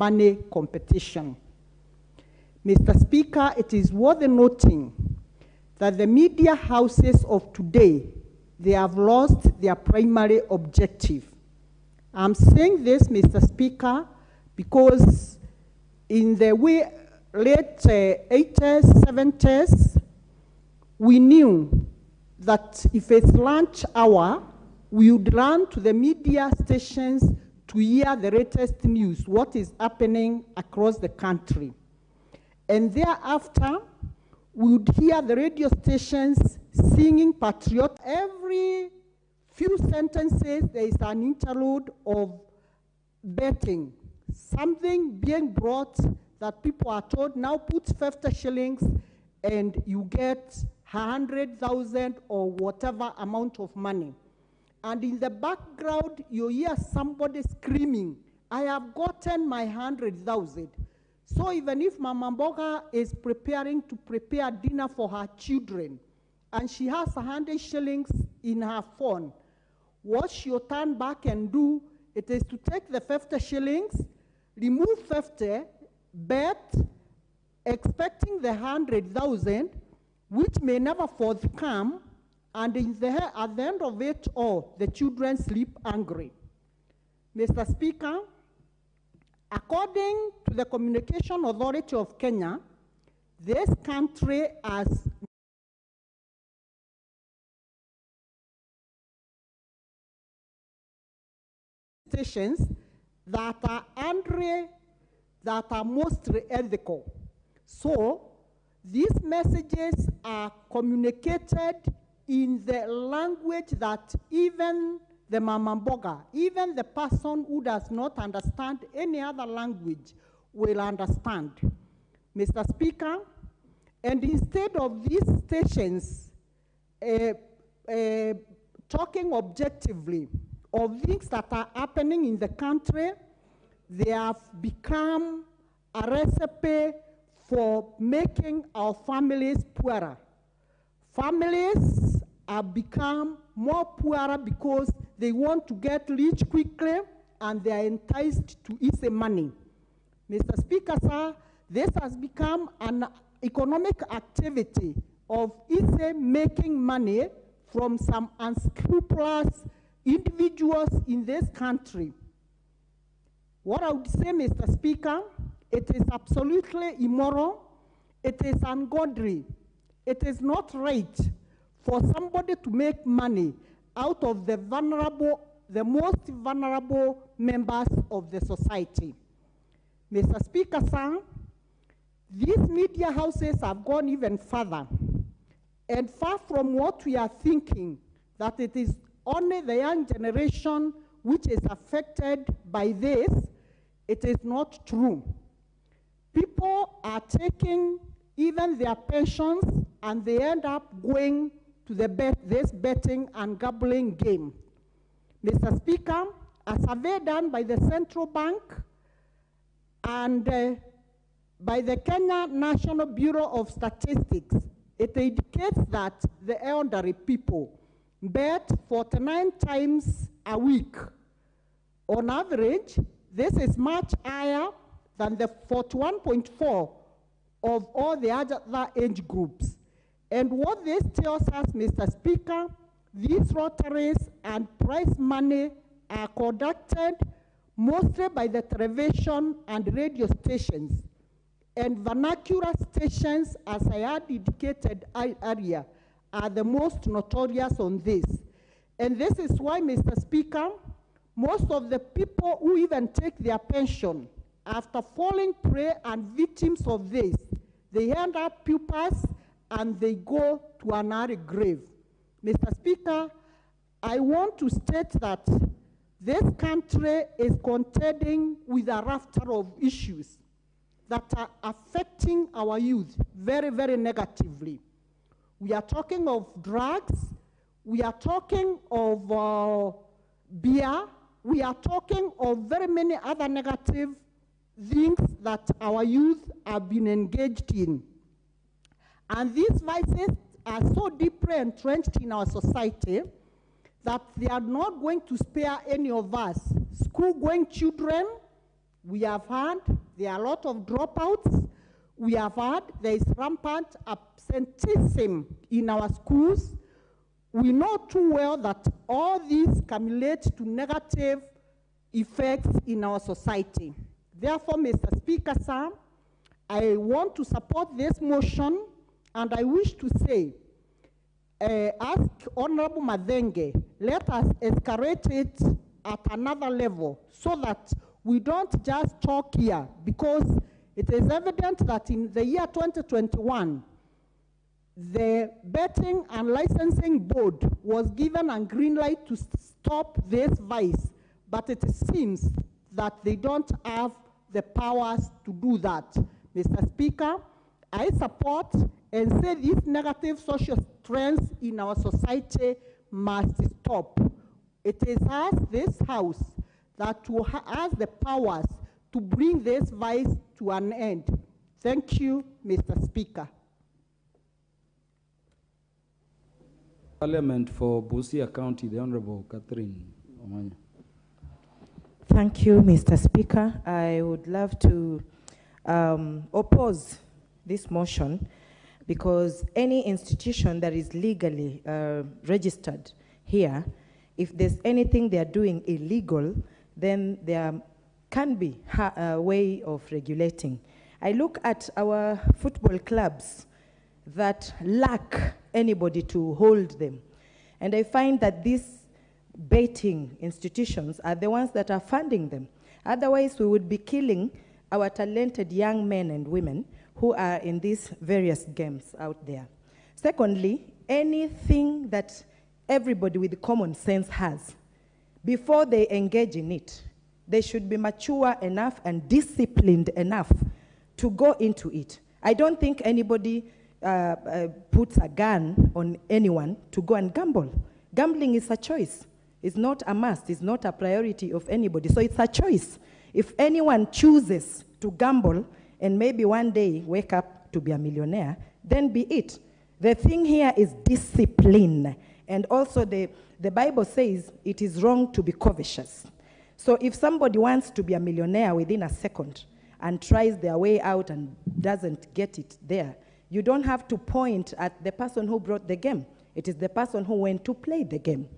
money competition. Mr. Speaker, it is worth noting that the media houses of today, they have lost their primary objective. I'm saying this, Mr. Speaker, because in the late 80s, 70s, we knew that if it's lunch hour, we would run to the media stations to hear the latest news, what is happening across the country. And thereafter, we would hear the radio stations singing patriot. Every few sentences, there is an interlude of betting, something being brought that people are told, now put 50 shillings and you get 100,000 or whatever amount of money. And in the background, you hear somebody screaming, I have gotten my 100,000. So even if Mama Mboga is preparing to prepare dinner for her children, and she has 100 shillings in her phone, what she'll turn back and do, it is to take the 50 shillings, remove 50, bet, expecting the 100,000, which may never forthcome, and at the end of it all, the children sleep hungry. Mr. Speaker, according to the Communication Authority of Kenya, this country has stations that are mostly ethical. So these messages are communicated in the language that even the Mama Mboga, even the person who does not understand any other language will understand. Mr. Speaker, and instead of these stations talking objectively of things that are happening in the country, they have become a recipe for making our families poorer. Families have become more poorer because they want to get rich quickly and they are enticed to easy money. Mr. Speaker, sir, this has become an economic activity of easy making money from some unscrupulous individuals in this country. What I would say, Mr. Speaker, it is absolutely immoral, it is ungodly, it is not right for somebody to make money out of the vulnerable, the most vulnerable members of the society. Mr. Speaker, sir, these media houses have gone even further. And far from what we are thinking, that it is only the young generation which is affected by this, it is not true. People are taking even their pensions and they end up going to this betting and gambling game. Mr. Speaker, a survey done by the Central Bank and by the Kenya National Bureau of Statistics, it indicates that the elderly people bet 49 times a week. On average, this is much higher than the 41.4 of all the other age groups. And what this tells us, Mr. Speaker, these lotteries and prize money are conducted mostly by the television and radio stations. And vernacular stations, as I had indicated earlier, are the most notorious on this. And this is why, Mr. Speaker, most of the people who even take their pension after falling prey and victims of this, they end up paupers and they go to an early grave. Mr. Speaker, I want to state that this country is contending with a rafter of issues that are affecting our youth very, very negatively. We are talking of drugs, we are talking of beer, we are talking of very many other negative things that our youth have been engaged in. And these vices are so deeply entrenched in our society that they are not going to spare any of us. School-going children, We have heard there are a lot of dropouts. We have heard there is rampant absenteeism in our schools. We know too well that all these cumulate to negative effects in our society. Therefore, Mr. Speaker, sir, I want to support this motion, and I wish to say, ask Honorable Madenge, let us escalate it at another level so that we don't just talk here, because it is evident that in the year 2021, the Betting and Licensing Board was given a green light to stop this vice, but it seems that they don't have the powers to do that. Mr. Speaker, I support and say these negative social trends in our society must stop. It is us, this House, that has the powers to bring this vice to an end. Thank you, Mr. Speaker. Parliament for Busia County, the Honorable Catherine Omanya. Thank you, Mr. Speaker. I would love to oppose this motion, because any institution that is legally registered here, if there's anything they are doing illegal, then there can be a way of regulating. I look at our football clubs that lack anybody to hold them, and I find that these betting institutions are the ones that are funding them. Otherwise, we would be killing our talented young men and women who are in these various games out there. Secondly, anything that everybody with common sense has, before they engage in it, they should be mature enough and disciplined enough to go into it. I don't think anybody puts a gun on anyone to go and gamble. Gambling is a choice. It's not a must. It's not a priority of anybody. So it's a choice. If anyone chooses to gamble and maybe one day wake up to be a millionaire, then be it. The thing here is discipline. And also the Bible says it is wrong to be covetous. So if somebody wants to be a millionaire within a second and tries their way out and doesn't get it there, you don't have to point at the person who brought the game. It is the person who went to play the game.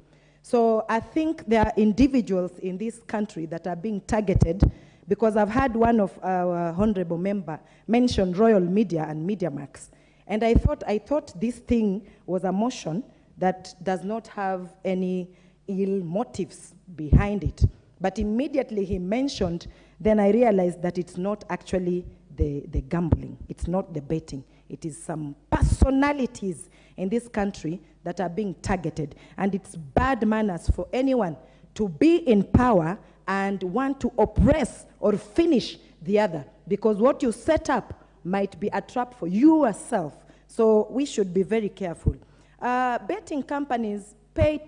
So I think there are individuals in this country that are being targeted, because I've had one of our honorable member mention Royal Media and MediaMax. And I thought this thing was a motion that does not have any ill motives behind it. But immediately he mentioned, then I realized that it's not actually the gambling. It's not the betting. It is some personalities in this country that are being targeted. And it's bad manners for anyone to be in power and want to oppress or finish the other, because what you set up might be a trap for you yourself. So we should be very careful. Betting companies pay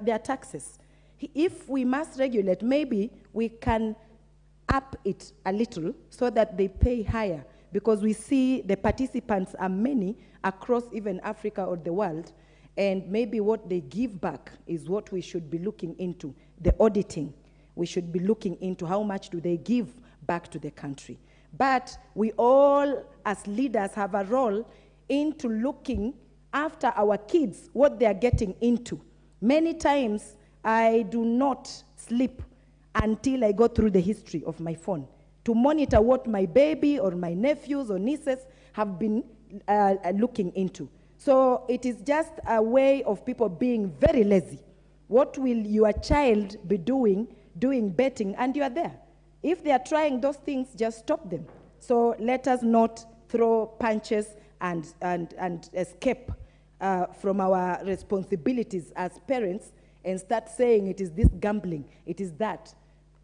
their taxes. If we must regulate, maybe we can up it a little so that they pay higher, because we see the participants are many across even Africa or the world, and maybe what they give back is what we should be looking into, the auditing. We should be looking into how much do they give back to the country. But we all, as leaders, have a role into looking after our kids, what they are getting into. Many times, I do not sleep until I go through the history of my phone to monitor what my baby or my nephews or nieces have been looking into. So it is just a way of people being very lazy. What will your child be doing betting, and you are there? If they are trying those things, just stop them. So let us not throw punches and escape from our responsibilities as parents and start saying it is this gambling, it is that.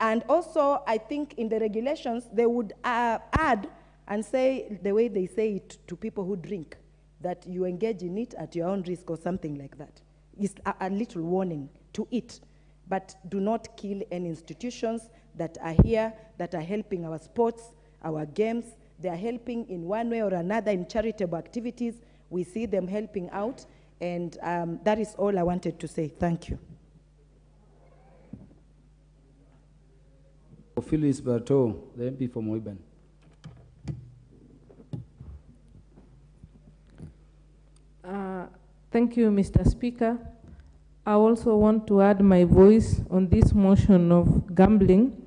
And also, I think in the regulations, they would add and say, the way they say it to people who drink, that you engage in it at your own risk or something like that. It's a little warning to it. But do not kill any institutions that are here, that are helping our sports, our games. They are helping in one way or another in charitable activities. We see them helping out. And that is all I wanted to say. Thank you. Phyllis Bartow, the MP for Moiben. Thank you, Mr. Speaker. I also want to add my voice on this motion of gambling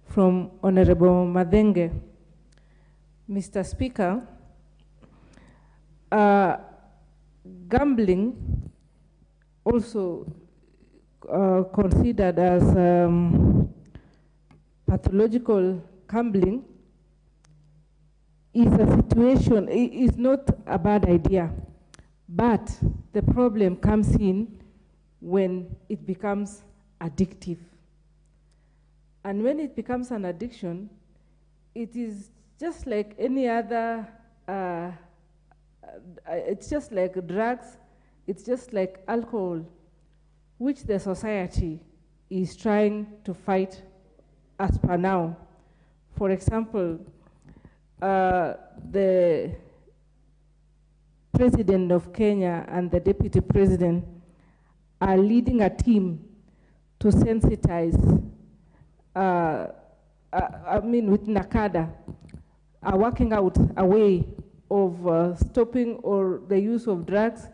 from Honorable Madenge. Mr. Speaker, gambling also considered as pathological gambling is a situation, is not a bad idea, but the problem comes in when it becomes addictive. And when it becomes an addiction, it is just like any other, it's just like drugs, it's just like alcohol, which the society is trying to fight as per now. For example, the President of Kenya and the Deputy President are leading a team to sensitize, with NACADA, are working out a way of stopping or the use of drugs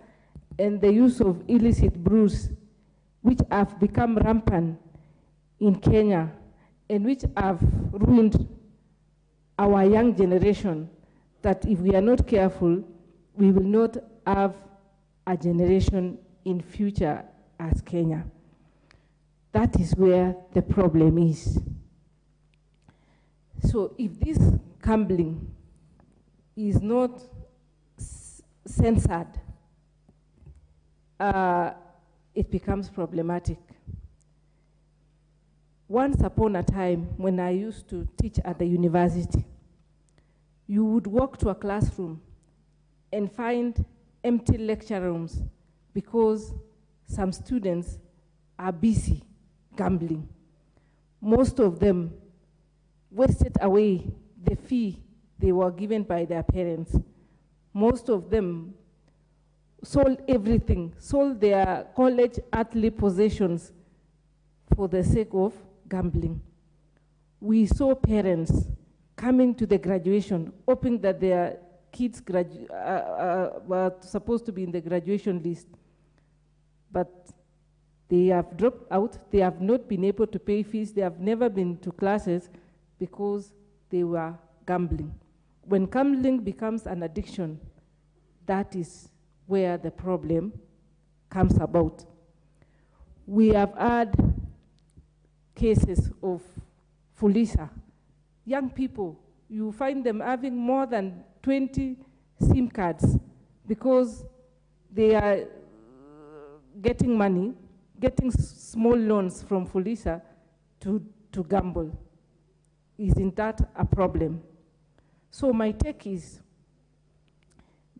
and the use of illicit brews, which have become rampant in Kenya and which have ruined our young generation, that if we are not careful, we will not have a generation in future as Kenya. That is where the problem is. So if this gambling is not censored, it becomes problematic. Once upon a time, when I used to teach at the university, you would walk to a classroom and find empty lecture rooms because some students are busy gambling. Most of them wasted away the fee they were given by their parents. Most of them sold everything, sold their college earthly possessions for the sake of gambling. We saw parents coming to the graduation, hoping that their kids were supposed to be in the graduation list, but they have dropped out. They have not been able to pay fees. They have never been to classes because they were gambling. When gambling becomes an addiction, that is where the problem comes about. We have had cases of Fulisa. Young people, you find them having more than 20 SIM cards because they are getting money, getting small loans from Fulisa to gamble. Isn't that a problem? So my take is,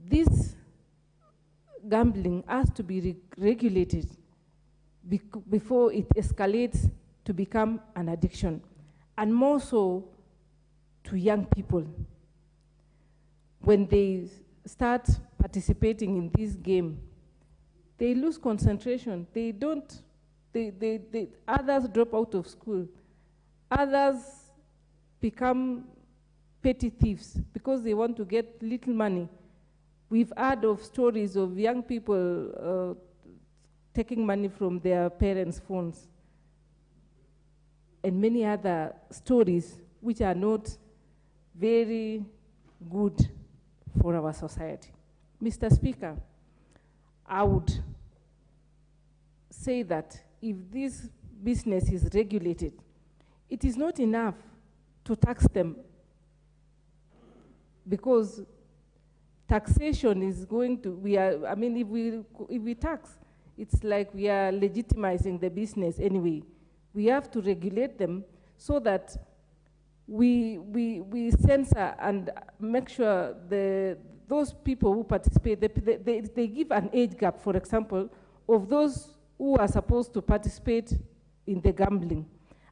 this gambling has to be regulated before it escalates to become an addiction, and more so to young people. When they start participating in this game, they lose concentration. They don't, others drop out of school. Others become petty thieves because they want to get little money. We've heard of stories of young people taking money from their parents' phones, and many other stories which are not very good for our society. Mr. Speaker, I would say that if this business is regulated, it is not enough to tax them, because taxation is going to, if we tax, it's like we are legitimizing the business anyway. We have to regulate them so that we censor and make sure those people who participate, they give an age gap, for example, of those who are supposed to participate in the gambling.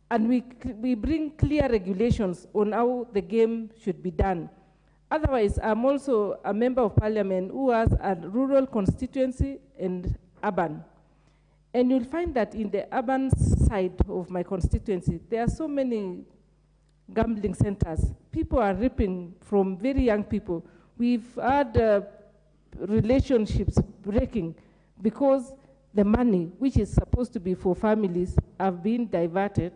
And we bring clear regulations on how the game should be done. Otherwise, I'm also a member of parliament who has a rural constituency and urban. And you'll find that in the urban side of my constituency, there are so many gambling centers. People are reaping from very young people. We've had relationships breaking because the money, which is supposed to be for families, have been diverted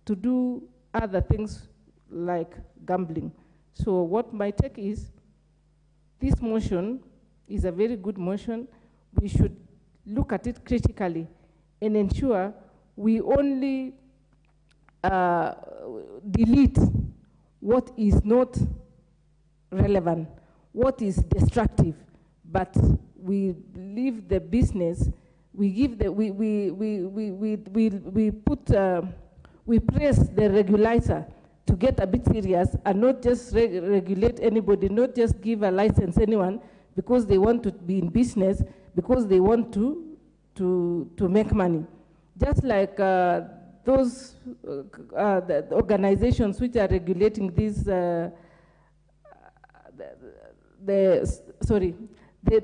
to do other things like gambling. So what my take is, this motion is a very good motion. We should look at it critically and ensure we only delete what is not relevant, what is destructive, but we leave the business. We give the we press the regulator to get a bit serious and not just regulate anybody, not just give a license anyone because they want to be in business, because they want to make money. Just like those the organizations which are regulating these,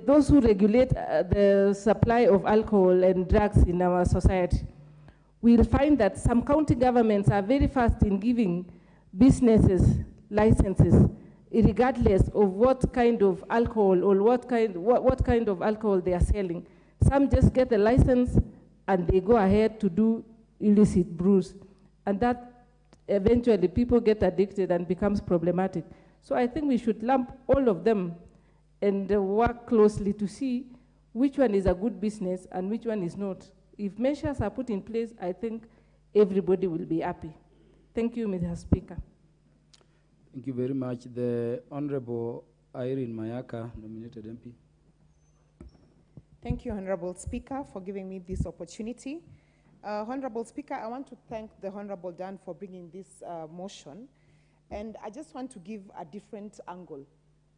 those who regulate the supply of alcohol and drugs in our society, we'll find that some county governments are very fast in giving businesses licenses, regardless of what kind of alcohol or what kind of alcohol they are selling. Some just get a license and they go ahead to do illicit brews, and that eventually people get addicted and becomes problematic. So I think we should lump all of them and work closely to see which one is a good business and which one is not. If measures are put in place, I think everybody will be happy. Thank you, Mr. Speaker. Thank you very much. The Honorable Irene Mayaka, nominated MP. Thank you, Honorable Speaker, for giving me this opportunity. Honorable Speaker, I want to thank the Honorable Dan for bringing this motion. And I just want to give a different angle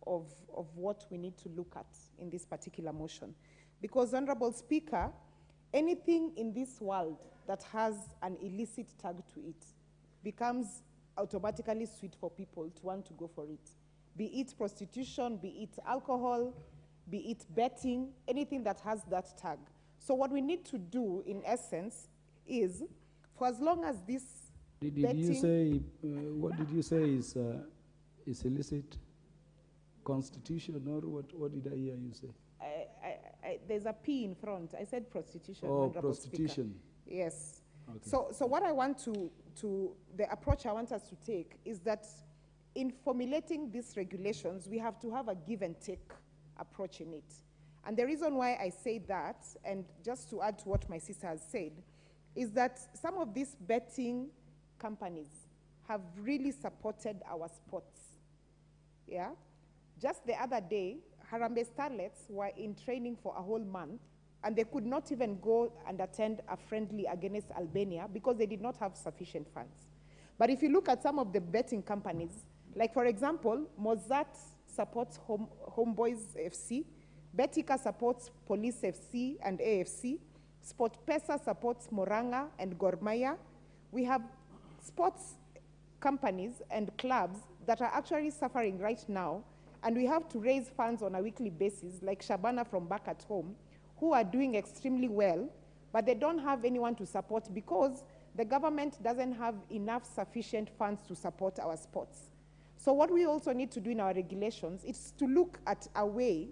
of what we need to look at in this particular motion. Because, Honorable Speaker, anything in this world that has an illicit tag to it becomes automatically sweet for people to want to go for it. Be it prostitution, be it alcohol, be it betting, anything that has that tag. So what we need to do, in essence, is, for as long as this Did you say, what did you say is illicit? Constitution, or what did I hear you say? There's a P in front. I said prostitution. Oh, prostitution. Speaker. Yes. Okay. So what I want the approach I want us to take is that in formulating these regulations, we have to have a give and take approach in it. And the reason why I say that, and just to add to what my sister has said, is that some of these betting companies have really supported our sports. Yeah? Just the other day, Harambee Starlets were in training for a whole month, and they could not even go and attend a friendly against Albania because they did not have sufficient funds. But if you look at some of the betting companies, like for example, Mozart supports Homeboys FC, Betika supports Police FC and AFC, SportPesa supports Moranga and Gor Mahia. We have sports companies and clubs that are actually suffering right now, and we have to raise funds on a weekly basis, like Shabana from back at home, who are doing extremely well, but they don't have anyone to support because the government doesn't have enough sufficient funds to support our sports. So what we also need to do in our regulations is to look at a way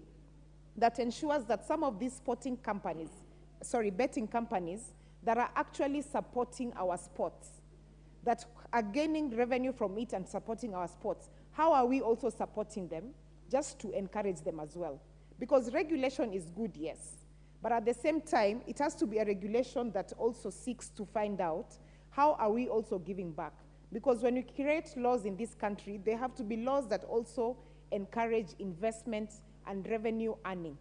that ensures that some of these betting companies that are actually supporting our sports, that are gaining revenue from it and supporting our sports, how are we also supporting them just to encourage them as well? Because regulation is good, yes, but at the same time, it has to be a regulation that also seeks to find out how are we also giving back. Because when we create laws in this country, they have to be laws that also encourage investment and revenue earning.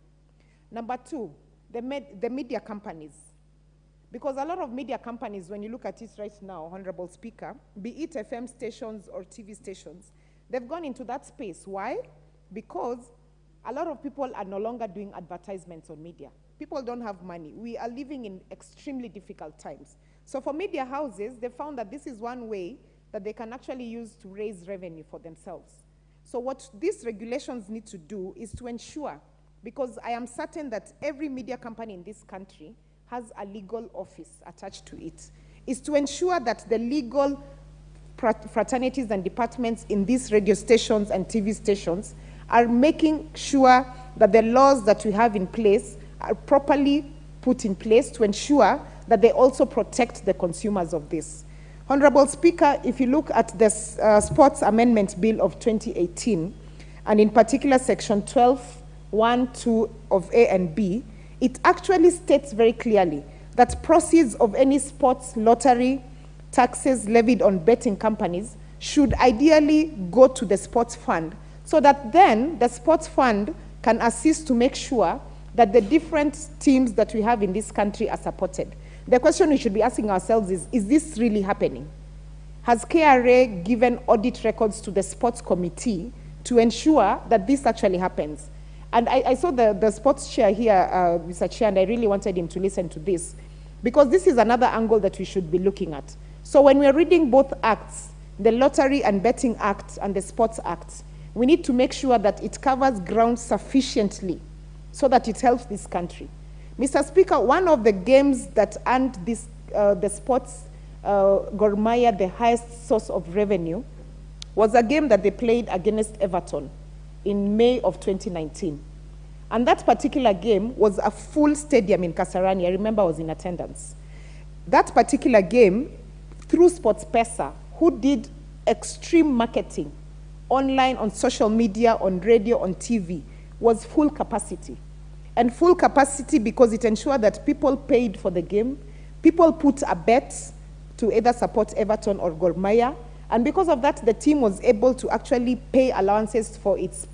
Number two, the media companies. Because a lot of media companies, when you look at it right now, Honorable Speaker, be it FM stations or TV stations, they've gone into that space. Why? Because a lot of people are no longer doing advertisements on media. People don't have money. We are living in extremely difficult times. So for media houses, they found that this is one way that they can actually use to raise revenue for themselves. So what these regulations need to do is to ensure, because I am certain that every media company in this country has a legal office attached to it, is to ensure that the legal fraternities and departments in these radio stations and TV stations are making sure that the laws that we have in place are properly put in place to ensure that they also protect the consumers of this. Honorable Speaker, if you look at the Sports Amendment Bill of 2018, and in particular Section 12(1)(2) of A and B, it actually states very clearly that proceeds of any sports lottery taxes levied on betting companies should ideally go to the sports fund, so that then the sports fund can assist to make sure that the different teams that we have in this country are supported. The question we should be asking ourselves is this really happening? Has KRA given audit records to the sports committee to ensure that this actually happens? And I saw the sports chair here, Mr. Chair, and I really wanted him to listen to this, because this is another angle that we should be looking at. So when we're reading both acts, the Lottery and Betting Act and the Sports Act, we need to make sure that it covers ground sufficiently so that it helps this country. Mr. Speaker, one of the games that earned this, the sports Gor Mahia the highest source of revenue was a game that they played against Everton in May of 2019. And that particular game was a full stadium in Kasarani. I remember I was in attendance. That particular game, through SportsPesa, who did extreme marketing online, on social media, on radio, on TV, was full capacity. And full capacity because it ensured that people paid for the game, people put a bet to either support Everton or Gor Mahia, and because of that, the team was able to actually pay allowances for its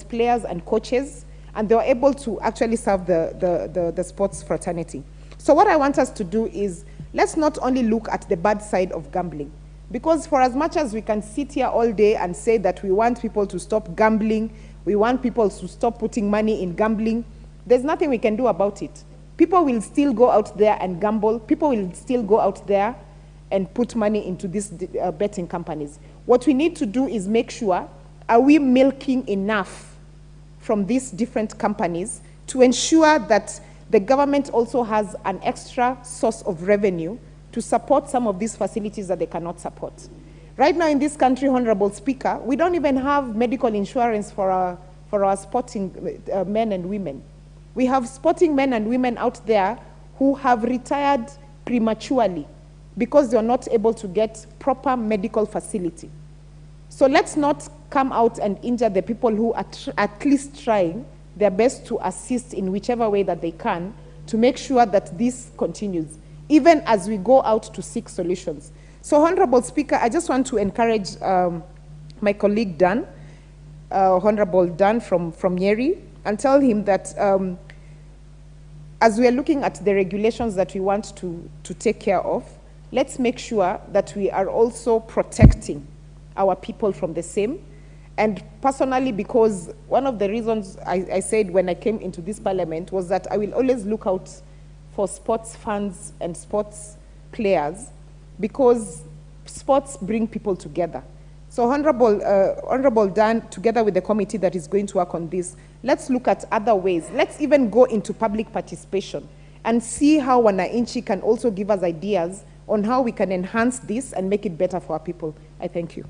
players and coaches, and they were able to actually serve the sports fraternity. So what I want us to do is, let's not only look at the bad side of gambling, because for as much as we can sit here all day and say that we want people to stop gambling, we want people to stop putting money in gambling, there's nothing we can do about it. People will still go out there and gamble. People will still go out there and put money into these betting companies. What we need to do is make sure, are we milking enough from these different companies to ensure that the government also has an extra source of revenue to support some of these facilities that they cannot support. Right now in this country, Honorable Speaker, we don't even have medical insurance for our sporting men and women. We have sporting men and women out there who have retired prematurely because they are not able to get proper medical facility. So let's not come out and injure the people who are at least trying their best to assist in whichever way that they can to make sure that this continues, even as we go out to seek solutions. So, Honorable Speaker, I just want to encourage my colleague Dan, Honorable Dan from Nyeri, and tell him that as we are looking at the regulations that we want to take care of, let's make sure that we are also protecting our people from the same. And personally, because one of the reasons I said when I came into this parliament was that I will always look out for sports fans and sports players, because sports bring people together. So Honorable Dan, together with the committee that is going to work on this, let's look at other ways. Let's even go into public participation and see how Wananchi can also give us ideas on how we can enhance this and make it better for our people. I thank you.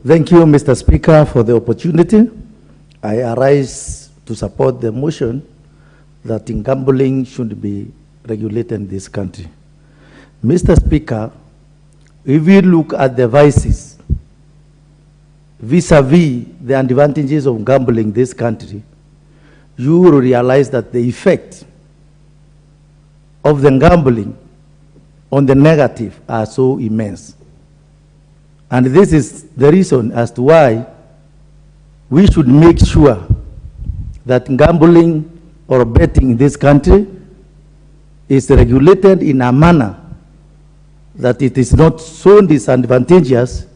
Thank you, Mr. Speaker, for the opportunity. I arise to support the motion that gambling should be regulated in this country. Mr. Speaker, if we look at the vices vis-a-vis the advantages of gambling in this country, you will realize that the effect of the gambling on the negative are so immense. And this is the reason as to why we should make sure that gambling or betting in this country is regulated in a manner that it is not so disadvantageous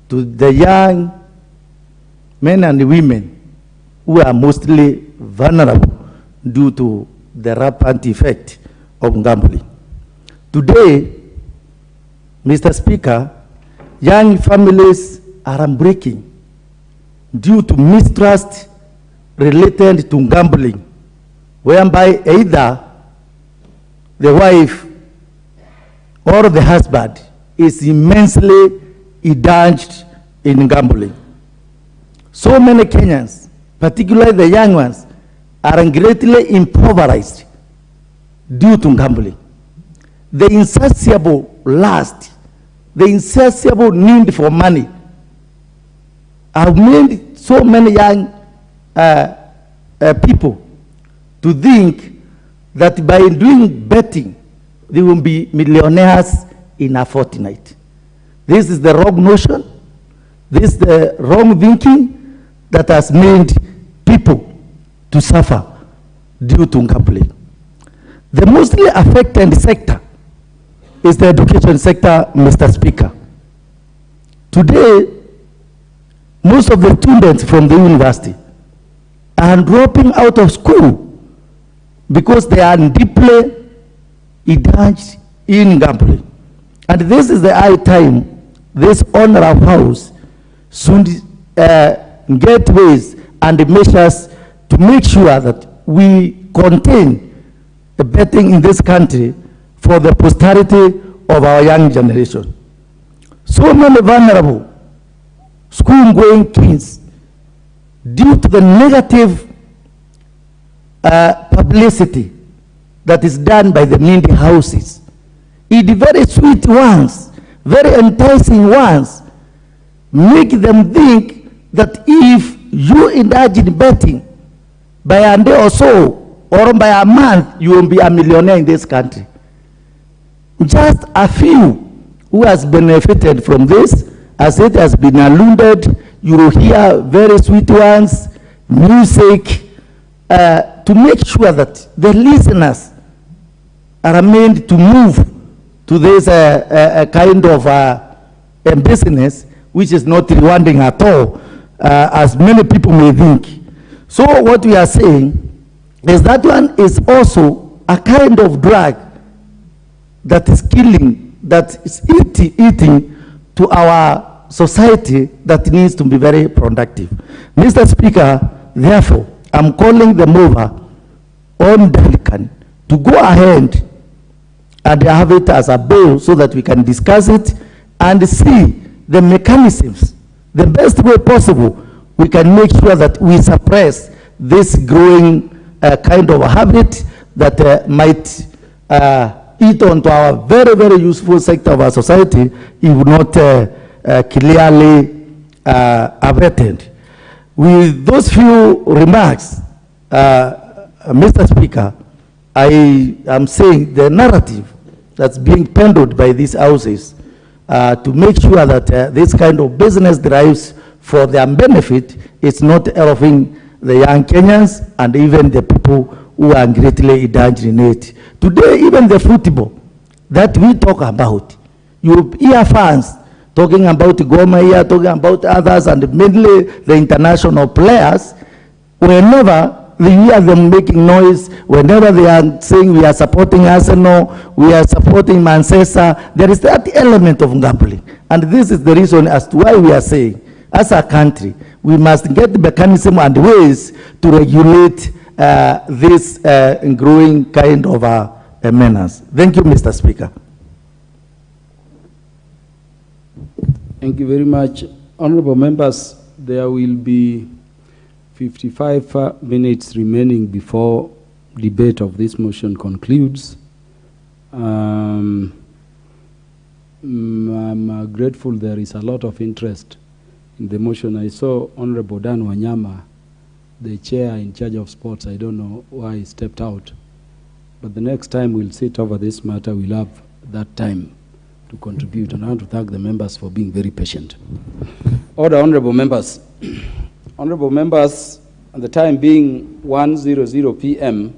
to the young men and women who are mostly vulnerable due to the rampant effect of gambling. Today, Mr. Speaker, young families are unbreaking due to mistrust related to gambling, whereby either the wife or the husband is immensely indulged in gambling. So many Kenyans, particularly the young ones, are greatly impoverished due to gambling. The insatiable lust, the insatiable need for money have made so many young people to think that by doing betting, they will be millionaires in a fortnight. This is the wrong notion. This is the wrong thinking that has made people to suffer due to gambling. The mostly affected sector is the education sector, Mr. Speaker. Today, most of the students from the university are dropping out of school because they are deeply indulged in gambling. And this is the high time this honorable house should get ways and measures to make sure that we contain the betting in this country for the posterity of our young generation. So many vulnerable school-going kids, due to the negative publicity that is done by the media houses, the very sweet ones, very enticing ones, make them think that if you indulge in betting, by a day or so, or by a month, you will be a millionaire in this country. Just a few who has benefited from this, as it has been alluded, you will hear very sweet ones, music, to make sure that the listeners are made to move to this kind of business, which is not rewarding at all, as many people may think. So what we are saying is that one is also a kind of drug that is killing, that is eating to our society that needs to be very productive. Mr. Speaker, therefore, I'm calling the mover on Delican to go ahead and have it as a bill so that we can discuss it and see the mechanisms, the best way possible we can make sure that we suppress this growing kind of habit that might eat onto our very, very useful sector of our society if not clearly averted. With those few remarks, Mr. Speaker, I am saying the narrative that's being peddled by these houses to make sure that this kind of business derives for their benefit is not helping the young Kenyans and even the people who are greatly indulged in it. Today, even the football that we talk about, you hear fans talking about Goma here, talking about others, and mainly the international players. Whenever they hear them making noise, whenever they are saying we are supporting Arsenal, we are supporting Manchester, there is that element of gambling. And this is the reason as to why we are saying, as a country, we must get the mechanism and ways to regulate this growing kind of menace. Thank you, Mr. Speaker. Thank you very much. Honorable members, there will be 55 minutes remaining before debate of this motion concludes. I'm grateful there is a lot of interest in the motion. I saw Honorable Dan Wanyama, the chair in charge of sports. I don't know why he stepped out. But the next time we'll sit over this matter, we'll have that time to contribute. And I want to thank the members for being very patient. Order, honorable members. Honorable members, at the time being 1:00 p.m.,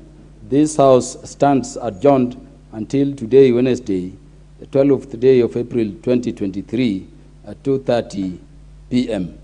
this House stands adjourned until today, Wednesday, the 12th day of April 2023 at 2:30 p.m.